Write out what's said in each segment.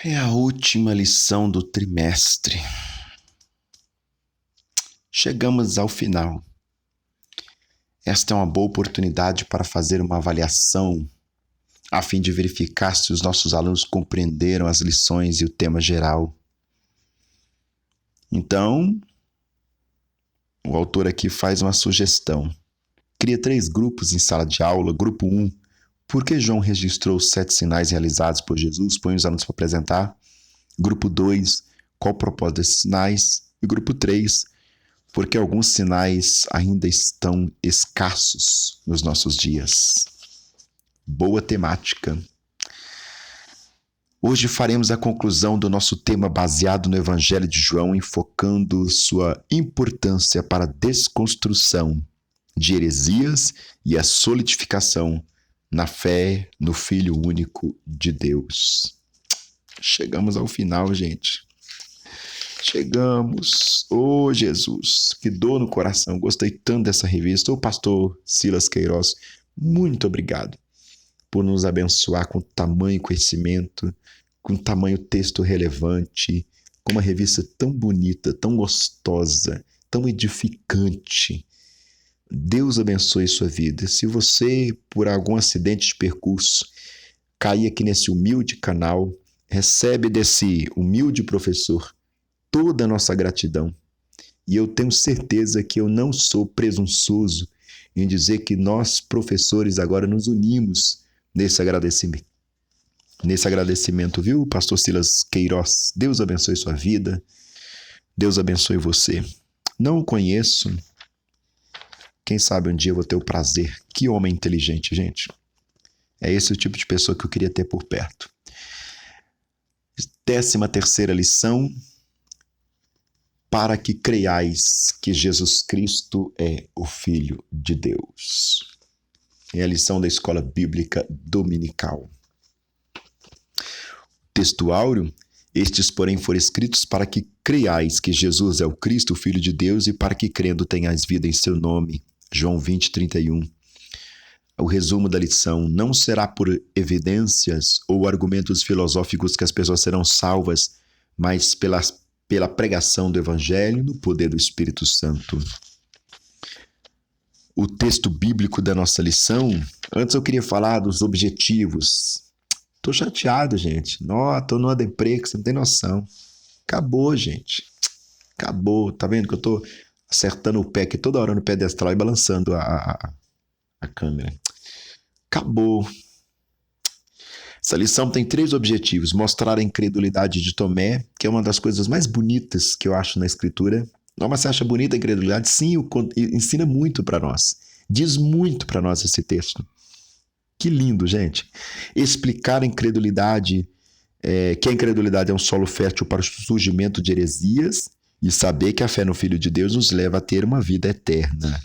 É a última lição do trimestre. Chegamos ao final. Esta é uma boa oportunidade para fazer uma avaliação a fim de verificar se os nossos alunos compreenderam as lições e o tema geral. Então, o autor aqui faz uma sugestão. Cria 3 grupos em sala de aula. Grupo 1, por que João registrou os 7 sinais realizados por Jesus? Põe os alunos para apresentar. Grupo 2, qual o propósito desses sinais? E grupo 3, porque alguns sinais ainda estão escassos nos nossos dias. Boa temática. Hoje faremos a conclusão do nosso tema baseado no Evangelho de João, enfocando sua importância para a desconstrução de heresias e a solidificação na fé no Filho único de Deus. Chegamos ao final, gente. Chegamos. Oh, Jesus, que dor no coração. Gostei tanto dessa revista. O pastor Silas Queiroz, muito obrigado por nos abençoar com tamanho conhecimento, com tamanho texto relevante, com uma revista tão bonita, tão gostosa, tão edificante. Deus abençoe sua vida. Se você, por algum acidente de percurso, cair aqui nesse humilde canal, recebe desse humilde professor toda a nossa gratidão. E eu tenho certeza que eu não sou presunçoso em dizer que nós, professores, agora nos unimos nesse agradecimento. Nesse agradecimento, viu, pastor Silas Queiroz? Deus abençoe sua vida. Deus abençoe você. Não o conheço. Quem sabe um dia eu vou ter o prazer. Que homem inteligente, gente. É esse o tipo de pessoa que eu queria ter por perto. 13ª lição. Para que creiais que Jesus Cristo é o Filho de Deus. É a lição da Escola Bíblica Dominical. Texto áureo. Estes, porém, foram escritos para que creiais que Jesus é o Cristo, o Filho de Deus, e para que crendo tenhais vida em seu nome. João 20, 31. O resumo da lição: não será por evidências ou argumentos filosóficos que as pessoas serão salvas, mas pela pregação do Evangelho no poder do Espírito Santo. O texto bíblico da nossa lição. Antes eu queria falar dos objetivos. Tô chateado, gente. Tô numa deprê que você não tem noção. Acabou, gente. Acabou. Tá vendo que eu tô acertando o pé aqui toda hora no pedestal e balançando a câmera. Acabou. Essa lição tem 3 objetivos. Mostrar a incredulidade de Tomé, que é uma das coisas mais bonitas que eu acho na Escritura. Não, mas você acha bonita a incredulidade? Sim, ensina muito para nós. Diz muito para nós esse texto. Que lindo, gente. Explicar a incredulidade, que a incredulidade é um solo fértil para o surgimento de heresias e saber que a fé no Filho de Deus nos leva a ter uma vida eterna.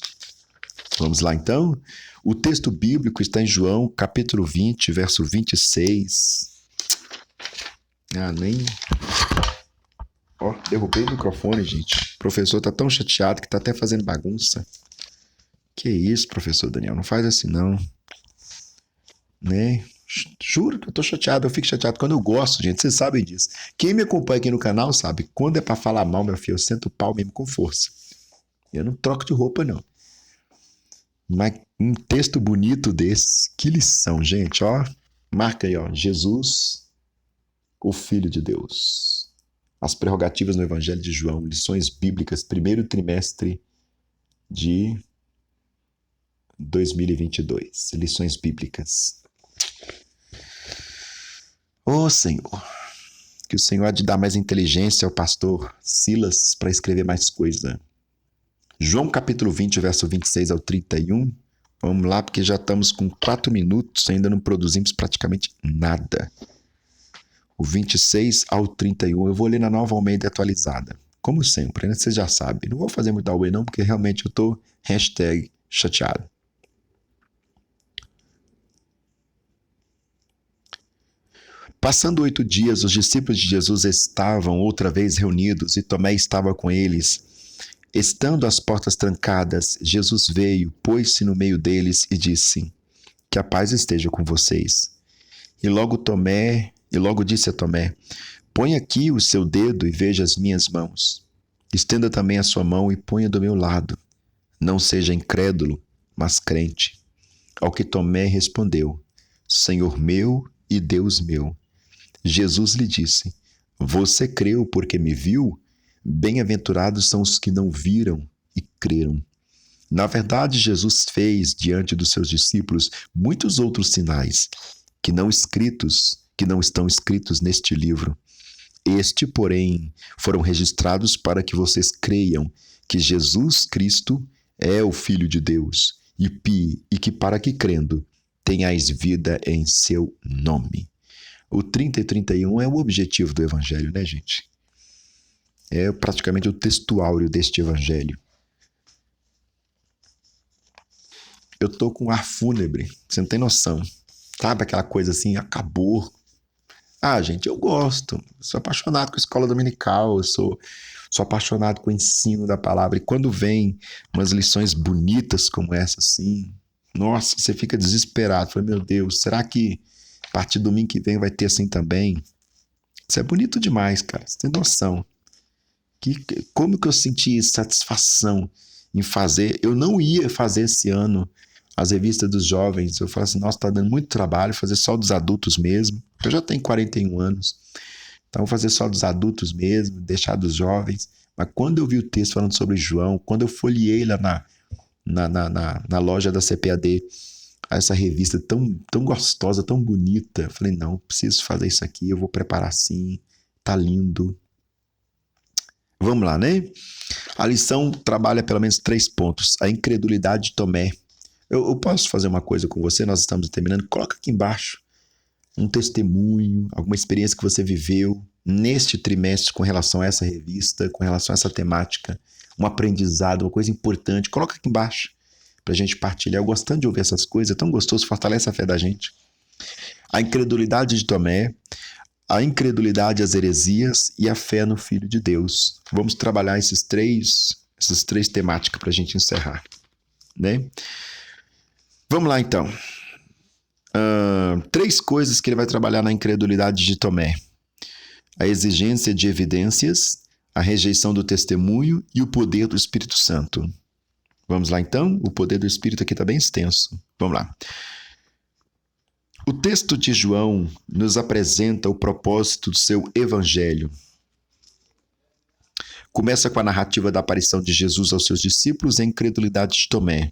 Vamos lá, então? O texto bíblico está em João, capítulo 20, verso 26. Derrubei o microfone, gente. O professor tá tão chateado que tá até fazendo bagunça. Que isso, professor Daniel? Não faz assim, não. Né? Juro que eu tô chateado. Eu fico chateado quando eu gosto, gente. Vocês sabem disso. Quem me acompanha aqui no canal sabe. Quando é pra falar mal, meu filho, eu sento o pau mesmo com força. Eu não troco de roupa, não. Mas um texto bonito desse. Que lição, gente. Ó, marca aí, ó. Jesus, o Filho de Deus. As prerrogativas no Evangelho de João. Lições bíblicas. Primeiro trimestre de 2022. Lições bíblicas. Ô Senhor, que o Senhor há de dar mais inteligência ao pastor Silas para escrever mais coisa. João capítulo 20, verso 26 ao 31. Vamos lá, porque já estamos com 4 minutos, ainda não produzimos praticamente nada. O 26 ao 31, eu vou ler na Nova Almeida atualizada. Como sempre, né? Você já sabe. Não vou fazer muito away não, porque realmente eu tô #chateado. Passando 8 dias, os discípulos de Jesus estavam outra vez reunidos e Tomé estava com eles. Estando as portas trancadas, Jesus veio, pôs-se no meio deles e disse: que a paz esteja com vocês. E logo Tomé E logo disse a Tomé: põe aqui o seu dedo e veja as minhas mãos. Estenda também a sua mão e ponha do meu lado. Não seja incrédulo, mas crente. Ao que Tomé respondeu: Senhor meu e Deus meu. Jesus lhe disse: você creu porque me viu? Bem-aventurados são os que não viram e creram. Na verdade, Jesus fez diante dos seus discípulos muitos outros sinais que não estão escritos neste livro. Porém, foram registrados para que vocês creiam que Jesus Cristo é o Filho de Deus e que para que crendo tenhais vida em seu nome. O 30 e 31 é o objetivo do Evangelho, né, gente? É praticamente o texto áureo deste Evangelho. Eu tô com um ar fúnebre, você não tem noção. Sabe aquela coisa assim, acabou. Ah, gente, eu gosto. Sou apaixonado com a escola dominical, sou apaixonado com o ensino da palavra. E quando vem umas lições bonitas como essa, assim, nossa, você fica desesperado. Fala, meu Deus, será que a partir do domingo que vem vai ter assim também? Isso é bonito demais, cara. Você tem noção. Como que eu senti satisfação em fazer? Eu não ia fazer esse ano as revistas dos jovens. Eu falei assim, nossa, tá dando muito trabalho fazer só dos adultos mesmo. Eu já tenho 41 anos. Então, vou fazer só dos adultos mesmo, deixar dos jovens. Mas quando eu vi o texto falando sobre João, quando eu folheei lá na loja da CPAD, essa revista tão gostosa, tão bonita, eu falei, não, preciso fazer isso aqui, eu vou preparar sim, tá lindo. Vamos lá, né? A lição trabalha pelo menos 3 pontos. A incredulidade de Tomé. Eu posso fazer uma coisa com você? Nós estamos terminando. Coloca aqui embaixo um testemunho, alguma experiência que você viveu neste trimestre com relação a essa revista, com relação a essa temática, um aprendizado, uma coisa importante. Coloca aqui embaixo para a gente partilhar. Eu gostando de ouvir essas coisas, é tão gostoso, fortalece a fé da gente. A incredulidade de Tomé, a incredulidade às heresias e a fé no Filho de Deus. Vamos trabalhar essas três temáticas para a gente encerrar, né? Vamos lá, então. 3 coisas que ele vai trabalhar na incredulidade de Tomé: a exigência de evidências, a rejeição do testemunho e o poder do Espírito Santo. Vamos lá, então? O poder do Espírito aqui está bem extenso. Vamos lá. O texto de João nos apresenta o propósito do seu evangelho. Começa com a narrativa da aparição de Jesus aos seus discípulos e a incredulidade de Tomé.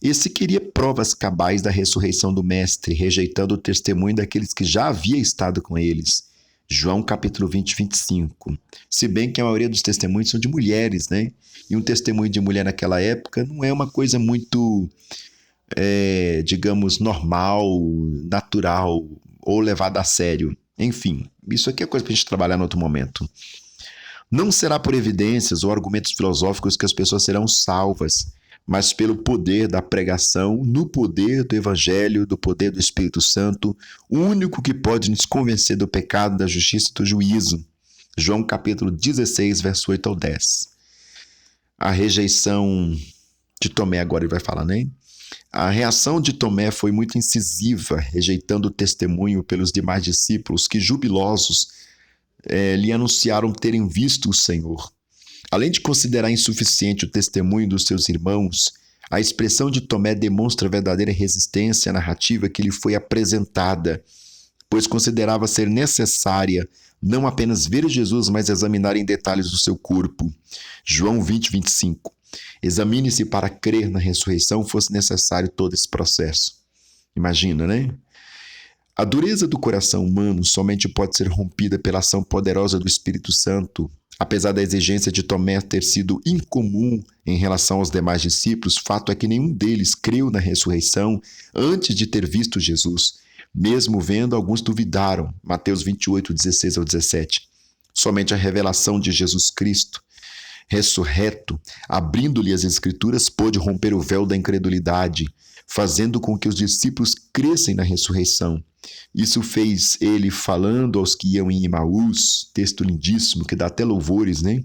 Esse queria provas cabais da ressurreição do Mestre, rejeitando o testemunho daqueles que já havia estado com eles. João capítulo 20, 25. Se bem que a maioria dos testemunhos são de mulheres, né? E um testemunho de mulher naquela época não é uma coisa muito, digamos, normal, natural ou levada a sério. Enfim, isso aqui é coisa para a gente trabalhar em outro momento. Não será por evidências ou argumentos filosóficos que as pessoas serão salvas, mas pelo poder da pregação, no poder do Evangelho, do poder do Espírito Santo, o único que pode nos convencer do pecado, da justiça e do juízo. João capítulo 16, verso 8 ao 10. A rejeição de Tomé, agora ele vai falar, né? A reação de Tomé foi muito incisiva, rejeitando o testemunho pelos demais discípulos que, jubilosos, lhe anunciaram terem visto o Senhor. Além de considerar insuficiente o testemunho dos seus irmãos, a expressão de Tomé demonstra a verdadeira resistência à narrativa que lhe foi apresentada, pois considerava ser necessária não apenas ver Jesus, mas examinar em detalhes o seu corpo. João 20, 25. Examine-se para crer na ressurreição, fosse necessário todo esse processo. Imagina, né? A dureza do coração humano somente pode ser rompida pela ação poderosa do Espírito Santo. Apesar da exigência de Tomé ter sido incomum em relação aos demais discípulos, fato é que nenhum deles creu na ressurreição antes de ter visto Jesus. Mesmo vendo, alguns duvidaram. Mateus 28, 16 ao 17. Somente a revelação de Jesus Cristo, ressurreto, abrindo-lhe as Escrituras, pôde romper o véu da incredulidade, fazendo com que os discípulos crescem na ressurreição. Isso fez ele falando aos que iam em Emaús, texto lindíssimo, que dá até louvores, né?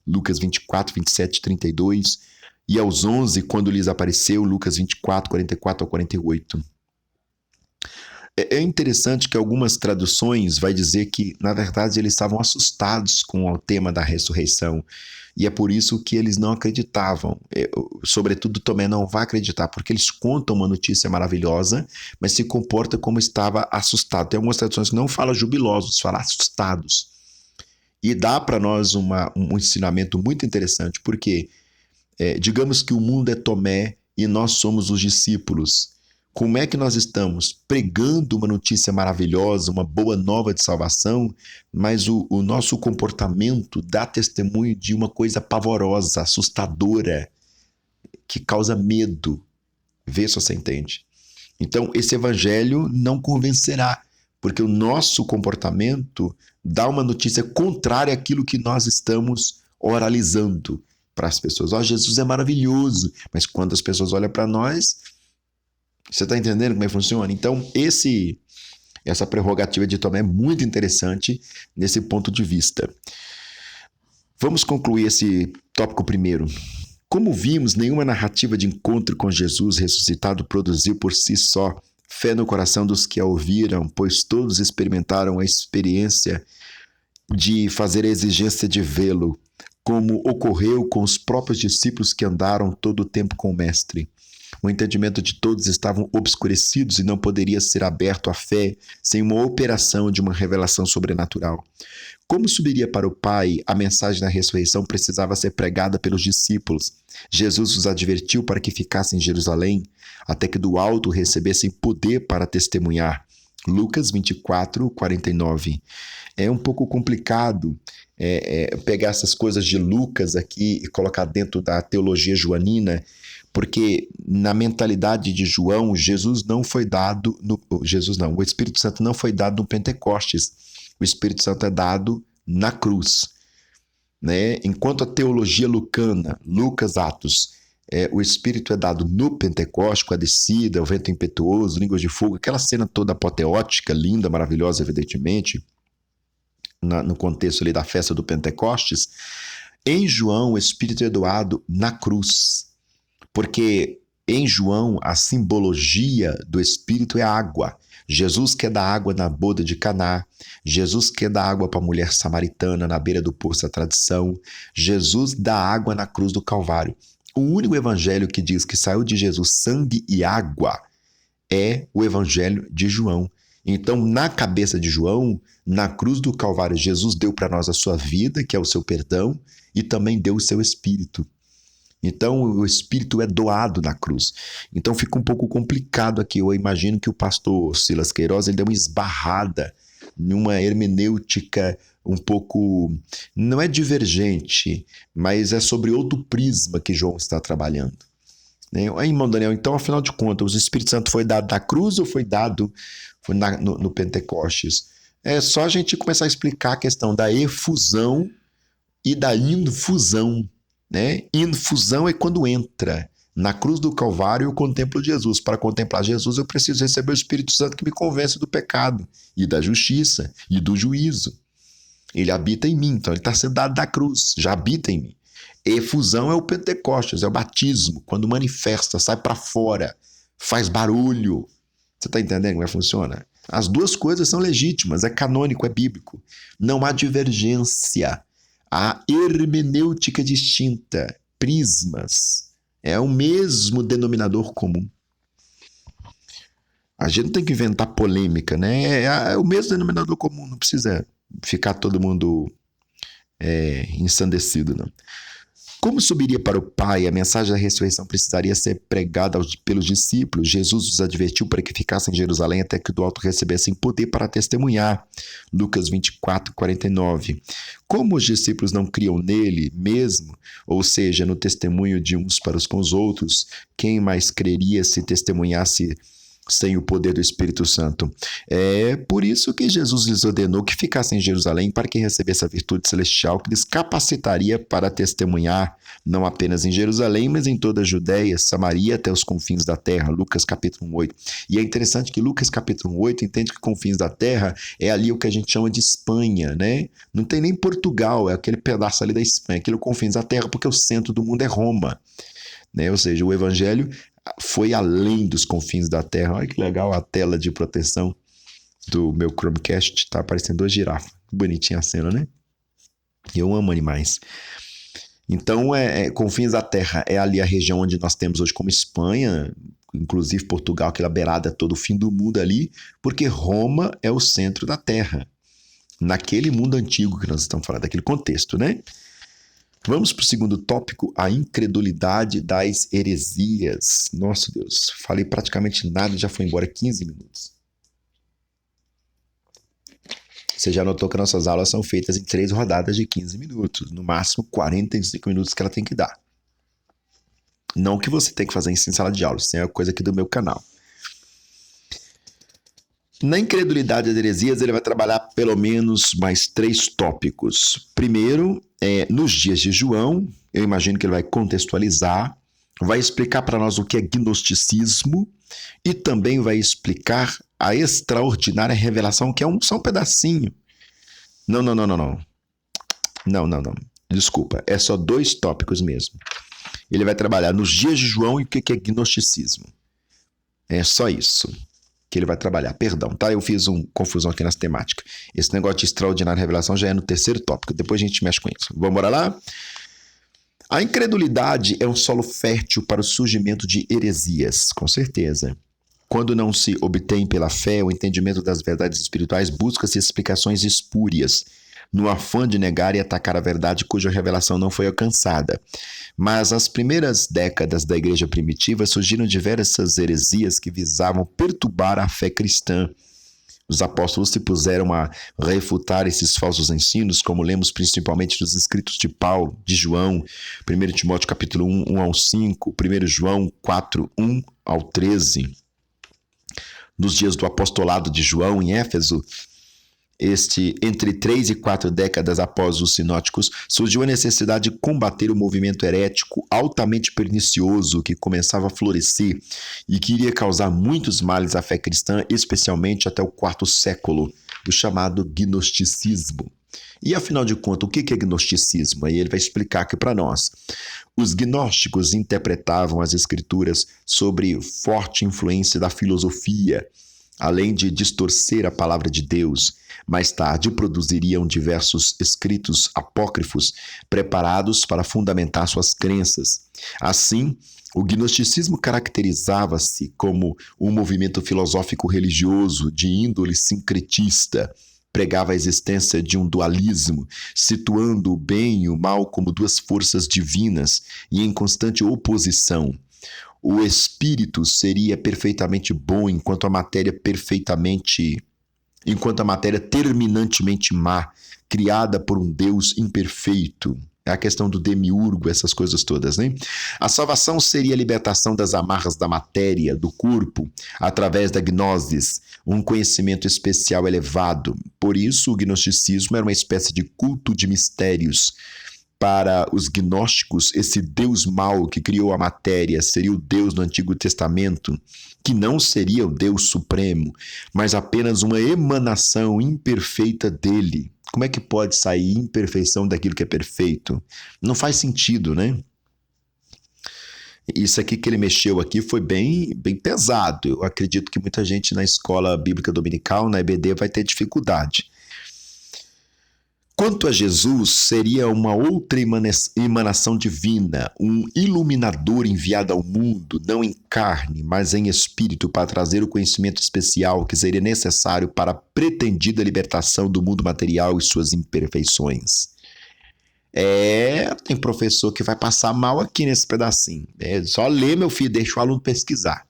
Lucas 24, 27, 32. E aos 11, quando lhes apareceu, Lucas 24, 44 ao 48. É interessante que algumas traduções vai dizer que, na verdade, eles estavam assustados com o tema da ressurreição. E é por isso que eles não acreditavam. Sobretudo, Tomé não vai acreditar, porque eles contam uma notícia maravilhosa, mas se comporta como estava assustado. Tem algumas traduções que não falam jubilosos, falam assustados. E dá para nós um ensinamento muito interessante, porque digamos que o mundo é Tomé e nós somos os discípulos. Como é que nós estamos pregando uma notícia maravilhosa, uma boa nova de salvação, mas o nosso comportamento dá testemunho de uma coisa pavorosa, assustadora, que causa medo. Vê se você entende. Então, esse evangelho não convencerá, porque o nosso comportamento dá uma notícia contrária àquilo que nós estamos oralizando para as pessoas. Jesus é maravilhoso, mas quando as pessoas olham para nós, você está entendendo como é que funciona? Então, essa prerrogativa de Tomé é muito interessante nesse ponto de vista. Vamos concluir esse tópico primeiro. Como vimos, nenhuma narrativa de encontro com Jesus ressuscitado produziu por si só fé no coração dos que a ouviram, pois todos experimentaram a experiência de fazer a exigência de vê-lo, como ocorreu com os próprios discípulos que andaram todo o tempo com o Mestre. O entendimento de todos estavam obscurecidos e não poderia ser aberto à fé sem uma operação de uma revelação sobrenatural. Como subiria para o Pai, a mensagem da ressurreição precisava ser pregada pelos discípulos. Jesus os advertiu para que ficassem em Jerusalém, até que do alto recebessem poder para testemunhar. Lucas 24, 49. É um pouco complicado pegar essas coisas de Lucas aqui e colocar dentro da teologia joanina, porque na mentalidade de João, Jesus não foi dado, o Espírito Santo não foi dado no Pentecostes, o Espírito Santo é dado na cruz, né? Enquanto a teologia lucana, Lucas, Atos, o Espírito é dado no Pentecoste, com a descida, o vento impetuoso, línguas de fogo, aquela cena toda apoteótica, linda, maravilhosa, evidentemente, no contexto ali da festa do Pentecostes. Em João, o Espírito é doado na cruz, porque em João a simbologia do Espírito é a água. Jesus quer dar água na boda de Caná, Jesus quer dar água para a mulher samaritana na beira do poço da tradição, Jesus dá água na cruz do Calvário. O único evangelho que diz que saiu de Jesus sangue e água é o evangelho de João. Então, na cabeça de João, na cruz do Calvário, Jesus deu para nós a sua vida, que é o seu perdão, e também deu o seu Espírito. Então, o Espírito é doado na cruz. Então, fica um pouco complicado aqui. Eu imagino que o pastor Silas Queiroz ele deu uma esbarrada numa hermenêutica um pouco, não é divergente, mas é sobre outro prisma que João está trabalhando. Aí, irmão Daniel, então, afinal de contas, o Espírito Santo foi dado na cruz ou foi dado no Pentecostes? É só a gente começar a explicar a questão da efusão e da infusão. Né? Infusão é quando entra. Na cruz do Calvário eu contemplo Jesus. Para contemplar Jesus eu preciso receber o Espírito Santo que me convence do pecado e da justiça e do juízo. Ele habita em mim, então ele está sendo dado da cruz, já habita em mim. Efusão é o Pentecostes, é o batismo, quando manifesta, sai para fora, faz barulho. Você está entendendo como é que funciona? As duas coisas são legítimas, é canônico, é bíblico. Não há divergência. Há hermenêutica distinta, prismas. É o mesmo denominador comum. A gente não tem que inventar polêmica, né? É o mesmo denominador comum, não precisa ficar todo mundo ensandecido, não. Como subiria para o Pai, a mensagem da ressurreição precisaria ser pregada pelos discípulos. Jesus os advertiu para que ficassem em Jerusalém até que do alto recebessem poder para testemunhar. Lucas 24, 49. Como os discípulos não criam nele mesmo, ou seja, no testemunho de uns para os com os outros, quem mais creria se testemunhasse sem o poder do Espírito Santo? É por isso que Jesus lhes ordenou que ficassem em Jerusalém para que recebessem a virtude celestial que lhes capacitaria para testemunhar, não apenas em Jerusalém, mas em toda a Judéia, Samaria, até os confins da terra. Lucas capítulo 8. E é interessante que Lucas capítulo 8 entende que confins da terra é ali o que a gente chama de Espanha, né? Não tem nem Portugal, é aquele pedaço ali da Espanha, aquele confins da terra, porque o centro do mundo é Roma. Né? Ou seja, o evangelho foi além dos confins da Terra. Olha que legal a tela de proteção do meu Chromecast, tá aparecendo 2 girafas. Bonitinha a cena, né? Eu amo animais. Então, confins da Terra é ali a região onde nós temos hoje como Espanha, inclusive Portugal, aquela beirada todo o fim do mundo ali, porque Roma é o centro da Terra. Naquele mundo antigo que nós estamos falando, daquele contexto, né? Vamos para o segundo tópico, a incredulidade das heresias. Nossa Deus, falei praticamente nada, já foi embora 15 minutos. Você já notou que nossas aulas são feitas em 3 rodadas de 15 minutos, no máximo 45 minutos que ela tem que dar. Não que você tem que fazer isso em sala de aula, isso é uma coisa aqui do meu canal. Na incredulidade das heresias, ele vai trabalhar pelo menos mais 3 tópicos. Primeiro, nos dias de João, eu imagino que ele vai contextualizar, vai explicar para nós o que é gnosticismo e também vai explicar a extraordinária revelação, que é só um pedacinho. Não. Desculpa, é só 2 tópicos mesmo. Ele vai trabalhar nos dias de João e o que é gnosticismo. É só isso que ele vai trabalhar. Perdão, tá? Eu fiz uma confusão aqui nessa temática. Esse negócio de extraordinária revelação já é no 3º tópico. Depois a gente mexe com isso. Vamos lá? A incredulidade é um solo fértil para o surgimento de heresias, com certeza. Quando não se obtém pela fé o entendimento das verdades espirituais, busca-se explicações espúrias, no afã de negar e atacar a verdade cuja revelação não foi alcançada. Mas as primeiras décadas da igreja primitiva surgiram diversas heresias que visavam perturbar a fé cristã. Os apóstolos se puseram a refutar esses falsos ensinos, como lemos principalmente nos escritos de Paulo, de João, 1 Timóteo capítulo 1, 1 ao 5, 1 João 4, 1 ao 13. Nos dias do apostolado de João em Éfeso, entre 3 e 4 décadas após os sinóticos, surgiu a necessidade de combater o movimento herético altamente pernicioso que começava a florescer e que iria causar muitos males à fé cristã, especialmente até o 4º século, o chamado gnosticismo. E afinal de contas, o que é gnosticismo? Aí ele vai explicar aqui para nós. Os gnósticos interpretavam as escrituras sobre forte influência da filosofia, além de distorcer a palavra de Deus. Mais tarde produziriam diversos escritos apócrifos preparados para fundamentar suas crenças. Assim, o gnosticismo caracterizava-se como um movimento filosófico religioso de índole sincretista. Pregava a existência de um dualismo, situando o bem e o mal como 2 forças divinas e em constante oposição. O espírito seria perfeitamente bom enquanto a matéria terminantemente má, criada por um Deus imperfeito. É a questão do demiurgo, essas coisas todas, né? A salvação seria a libertação das amarras da matéria, do corpo, através da gnosis, um conhecimento especial elevado. Por isso, o gnosticismo era uma espécie de culto de mistérios. Para os gnósticos, esse Deus mau que criou a matéria seria o Deus do Antigo Testamento, que não seria o Deus supremo, mas apenas uma emanação imperfeita dele. Como é que pode sair imperfeição daquilo que é perfeito? Não faz sentido, né? Isso aqui que ele mexeu aqui foi bem pesado. Eu acredito que muita gente na escola bíblica dominical, na EBD, vai ter dificuldade. Quanto a Jesus, seria uma outra emanação divina, um iluminador enviado ao mundo, não em carne, mas em espírito, para trazer o conhecimento especial que seria necessário para a pretendida libertação do mundo material e suas imperfeições. Tem professor que vai passar mal aqui nesse pedacinho. Só ler, meu filho, deixa o aluno pesquisar.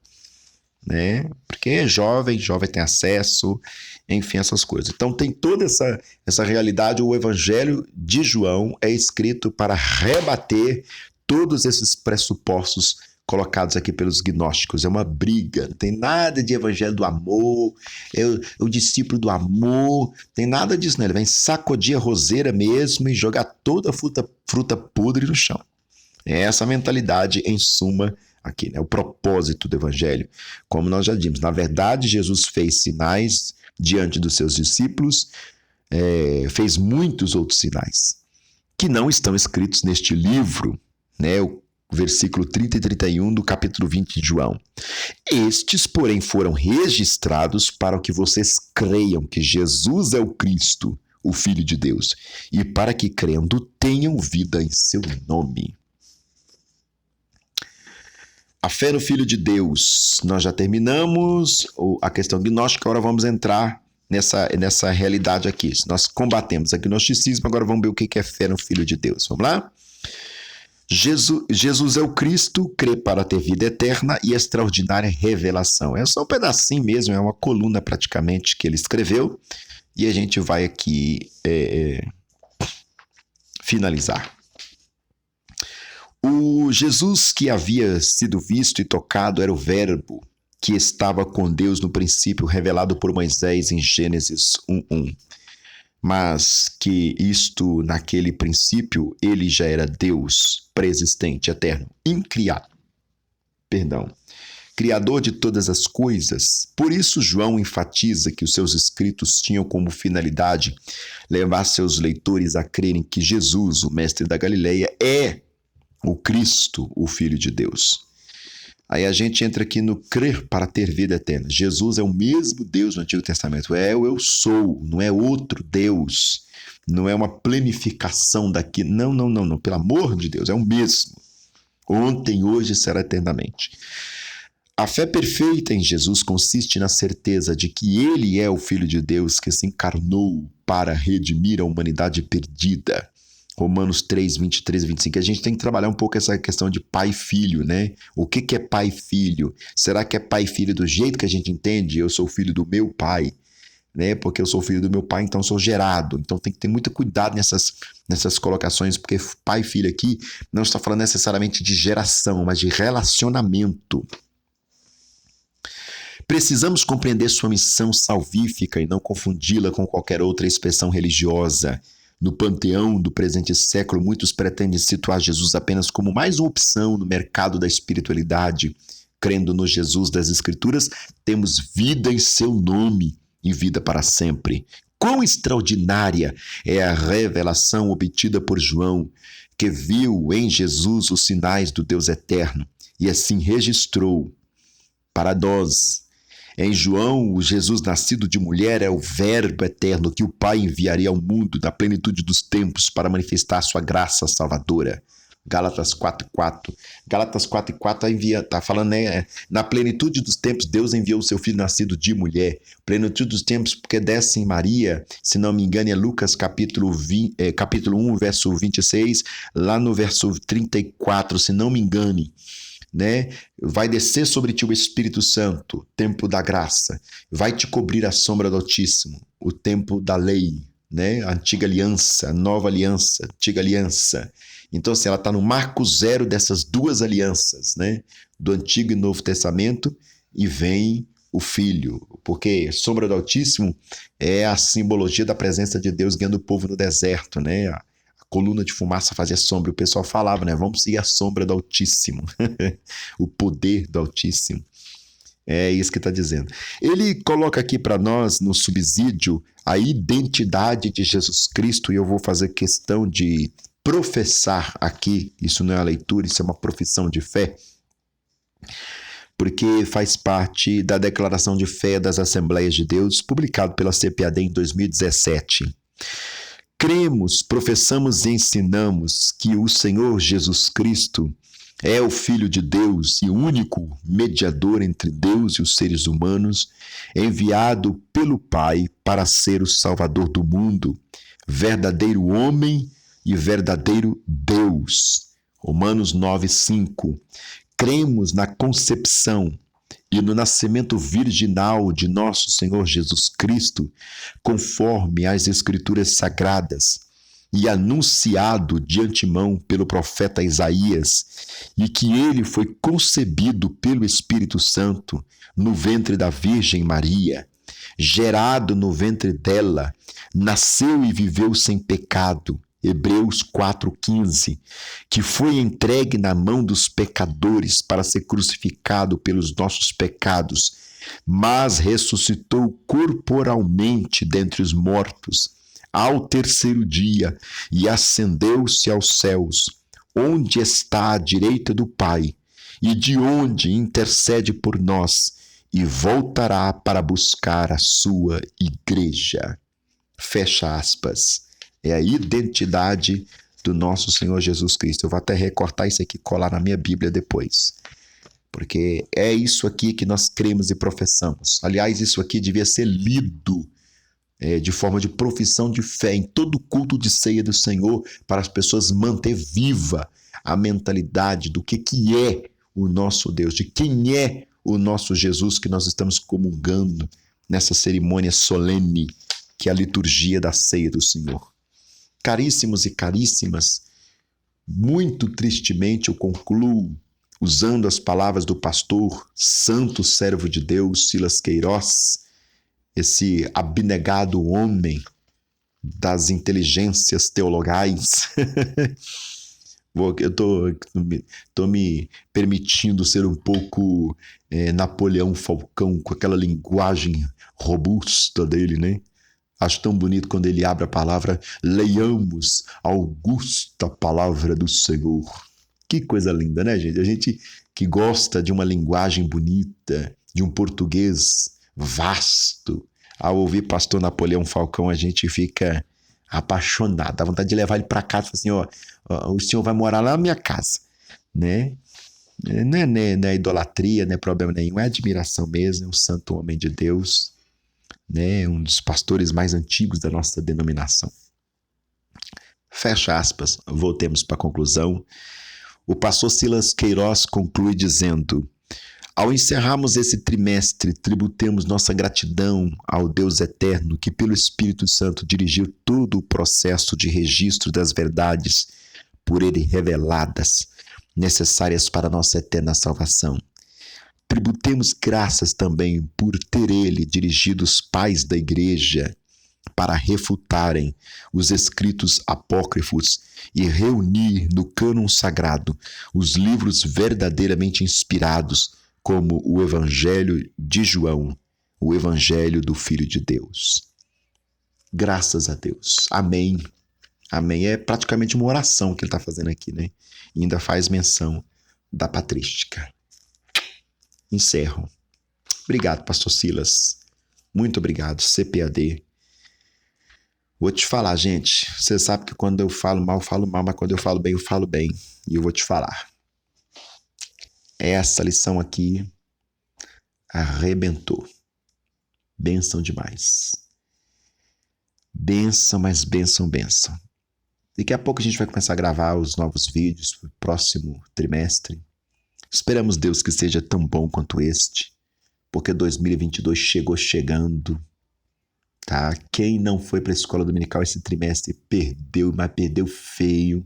Né? Porque é jovem tem acesso, enfim, essas coisas. Então tem toda essa realidade. O Evangelho de João é escrito para rebater todos esses pressupostos colocados aqui pelos gnósticos. É uma briga, não tem nada de evangelho do amor, o discípulo do amor, tem nada disso, né? Ele vem sacudir a roseira mesmo e jogar toda a fruta podre no chão. É essa mentalidade, em suma, aqui, né? O propósito do evangelho. Como nós já dissemos, na verdade, Jesus fez sinais diante dos seus discípulos, fez muitos outros sinais, que não estão escritos neste livro, né? versículo 30 e 31 do capítulo 20 de João. Estes, porém, foram registrados para que vocês creiam que Jesus é o Cristo, o Filho de Deus, e para que, crendo, tenham vida em seu nome. A fé no Filho de Deus. Nós já terminamos a questão gnóstica, agora vamos entrar nessa realidade aqui. Nós combatemos o gnosticismo, agora vamos ver o que é fé no Filho de Deus. Vamos lá? Jesus é o Cristo, crê para ter vida eterna e extraordinária revelação. É só um pedacinho mesmo, é uma coluna praticamente que ele escreveu, e a gente vai aqui finalizar. O Jesus que havia sido visto e tocado era o Verbo que estava com Deus no princípio, revelado por Moisés em Gênesis 1:1. Mas que isto, naquele princípio, ele já era Deus, pré-existente, eterno, criador de todas as coisas. Por isso, João enfatiza que os seus escritos tinham como finalidade levar seus leitores a crerem que Jesus, o mestre da Galileia, é o Cristo, o Filho de Deus. Aí a gente entra aqui no crer para ter vida eterna. Jesus é o mesmo Deus no Antigo Testamento. É o eu sou, não é outro Deus. Não é uma planificação daqui. Não. Pelo amor de Deus, é o mesmo. Ontem, hoje e será eternamente. A fé perfeita em Jesus consiste na certeza de que ele é o Filho de Deus que se encarnou para redimir a humanidade perdida. Romanos 3, 23 e 25. A gente tem que trabalhar um pouco essa questão de pai e filho, né? O que é pai e filho? Será que é pai e filho do jeito que a gente entende? Eu sou filho do meu pai, né? Porque eu sou filho do meu pai, então eu sou gerado. Então tem que ter muito cuidado nessas colocações, porque pai e filho aqui não está falando necessariamente de geração, mas de relacionamento. Precisamos compreender sua missão salvífica e não confundi-la com qualquer outra expressão religiosa. No panteão do presente século, muitos pretendem situar Jesus apenas como mais uma opção no mercado da espiritualidade. Crendo no Jesus das Escrituras, temos vida em seu nome e vida para sempre. Quão extraordinária é a revelação obtida por João, que viu em Jesus os sinais do Deus eterno e assim registrou para nós. Em João, o Jesus nascido de mulher é o Verbo eterno que o Pai enviaria ao mundo na plenitude dos tempos para manifestar sua graça salvadora. Gálatas 4:4. Gálatas 4:4 está falando, né? Na plenitude dos tempos, Deus enviou o seu Filho nascido de mulher. Plenitude dos tempos, porque desce em Maria, se não me engano, é Lucas capítulo 1, verso 26, lá no verso 34, se não me engane. Né? Vai descer sobre ti o Espírito Santo, tempo da graça, vai te cobrir a sombra do Altíssimo, o tempo da lei, né? A antiga aliança, a nova aliança, antiga aliança. Então, assim, ela está no marco zero dessas duas alianças, né? Do Antigo e Novo Testamento, e vem o Filho, porque sombra do Altíssimo é a simbologia da presença de Deus guiando o povo no deserto, né? A coluna de fumaça fazia sombra, o pessoal falava, né? Vamos seguir a sombra do Altíssimo, o poder do Altíssimo. É isso que está dizendo. Ele coloca aqui para nós, no subsídio, a identidade de Jesus Cristo, e eu vou fazer questão de professar aqui, isso não é a leitura, isso é uma profissão de fé, porque faz parte da Declaração de Fé das Assembleias de Deus, publicado pela CPAD em 2017. Cremos, professamos e ensinamos que o Senhor Jesus Cristo é o Filho de Deus e o único mediador entre Deus e os seres humanos, enviado pelo Pai para ser o Salvador do mundo, verdadeiro homem e verdadeiro Deus. Romanos 9:5. Cremos na concepção e no nascimento virginal de nosso Senhor Jesus Cristo, conforme as Escrituras Sagradas, e anunciado de antemão pelo profeta Isaías, e que ele foi concebido pelo Espírito Santo no ventre da Virgem Maria, gerado no ventre dela, nasceu e viveu sem pecado, Hebreus 4:15, que foi entregue na mão dos pecadores para ser crucificado pelos nossos pecados, mas ressuscitou corporalmente dentre os mortos ao terceiro dia e ascendeu-se aos céus, onde está a direita do Pai, e de onde intercede por nós, e voltará para buscar a sua igreja. Fecha aspas. É a identidade do nosso Senhor Jesus Cristo. Eu vou até recortar isso aqui e colar na minha Bíblia depois. Porque é isso aqui que nós cremos e professamos. Aliás, isso aqui devia ser lido de forma de profissão de fé em todo culto de ceia do Senhor, para as pessoas manter viva a mentalidade do que é o nosso Deus, de quem é o nosso Jesus que nós estamos comungando nessa cerimônia solene que é a liturgia da ceia do Senhor. Caríssimos e caríssimas, muito tristemente eu concluo usando as palavras do pastor, santo servo de Deus, Silas Queiroz, esse abnegado homem das inteligências teologais. Eu tô me permitindo ser um pouco Napoleão Falcão, com aquela linguagem robusta dele, né? Acho tão bonito quando ele abre a palavra, leiamos a augusta palavra do Senhor. Que coisa linda, né, gente? A gente que gosta de uma linguagem bonita, de um português vasto, ao ouvir pastor Napoleão Falcão, a gente fica apaixonado, dá vontade de levar ele para casa e falar assim, o senhor vai morar lá na minha casa, né? Não é idolatria, não é problema nenhum, é admiração mesmo, é um santo homem de Deus, né? Um dos pastores mais antigos da nossa denominação. Fecha aspas, voltemos para a conclusão. O pastor Silas Queiroz conclui dizendo: ao encerrarmos esse trimestre, tributemos nossa gratidão ao Deus eterno que, pelo Espírito Santo, dirigiu todo o processo de registro das verdades por ele reveladas, necessárias para nossa eterna salvação. Tributemos graças também por ter ele dirigido os pais da igreja para refutarem os escritos apócrifos e reunir no cânon sagrado os livros verdadeiramente inspirados, como o Evangelho de João, o Evangelho do Filho de Deus. Graças a Deus. Amém. Amém. É praticamente uma oração que ele está fazendo aqui, né? E ainda faz menção da patrística. Encerro. Obrigado, pastor Silas. Muito obrigado, CPAD. Vou te falar, gente. Você sabe que quando eu falo mal, mas quando eu falo bem, eu falo bem. E eu vou te falar. Essa lição aqui arrebentou. Bênção demais. Bênção, mas bênção, bênção. Daqui a pouco a gente vai começar a gravar os novos vídeos para o próximo trimestre. Esperamos, Deus, que seja tão bom quanto este, porque 2022 chegou chegando. Tá? Quem não foi para a escola dominical esse trimestre perdeu, mas perdeu feio.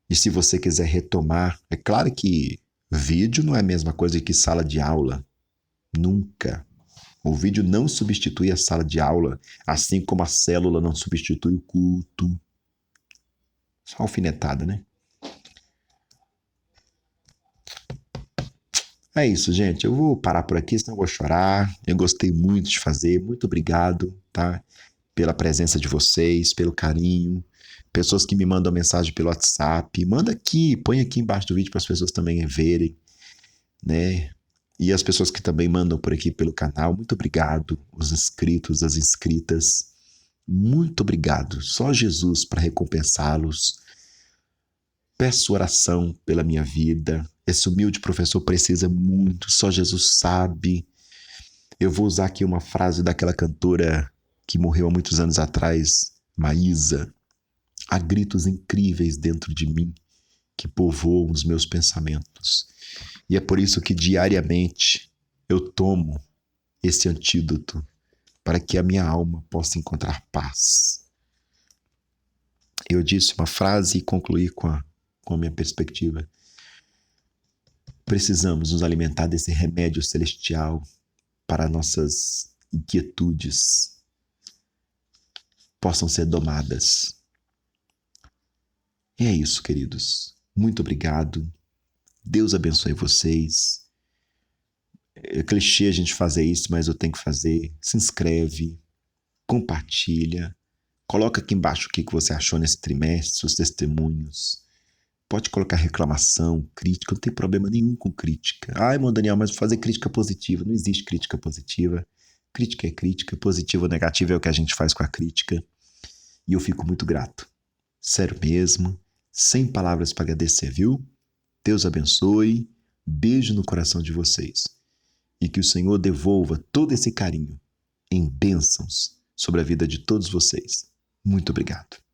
E se você quiser retomar, é claro que vídeo não é a mesma coisa que sala de aula. Nunca. O vídeo não substitui a sala de aula, assim como a célula não substitui o culto. Só alfinetada, né? É isso, gente. Eu vou parar por aqui, senão eu vou chorar. Eu gostei muito de fazer. Muito obrigado, tá? Pela presença de vocês, pelo carinho. Pessoas que me mandam mensagem pelo WhatsApp. Manda aqui, põe aqui embaixo do vídeo para as pessoas também verem, né? E as pessoas que também mandam por aqui pelo canal. Muito obrigado. Os inscritos, as inscritas. Muito obrigado. Só Jesus para recompensá-los. Peço oração pela minha vida. Esse humilde professor precisa muito, só Jesus sabe. Eu vou usar aqui uma frase daquela cantora que morreu há muitos anos atrás, Maísa. Há gritos incríveis dentro de mim que povoam os meus pensamentos. E é por isso que diariamente eu tomo esse antídoto para que a minha alma possa encontrar paz. Eu disse uma frase e concluí com a minha perspectiva. Precisamos nos alimentar desse remédio celestial para nossas inquietudes possam ser domadas. E é isso, queridos. Muito obrigado. Deus abençoe vocês. É clichê a gente fazer isso, mas eu tenho que fazer. Se inscreve, compartilha, coloca aqui embaixo o que você achou nesse trimestre, seus testemunhos. Pode colocar reclamação, crítica, não tem problema nenhum com crítica. Ai, irmão Daniel, mas fazer crítica positiva. Não existe crítica positiva. Crítica é crítica, positivo ou negativo é o que a gente faz com a crítica. E eu fico muito grato. Sério mesmo. Sem palavras para agradecer, viu? Deus abençoe. Beijo no coração de vocês. E que o Senhor devolva todo esse carinho em bênçãos sobre a vida de todos vocês. Muito obrigado.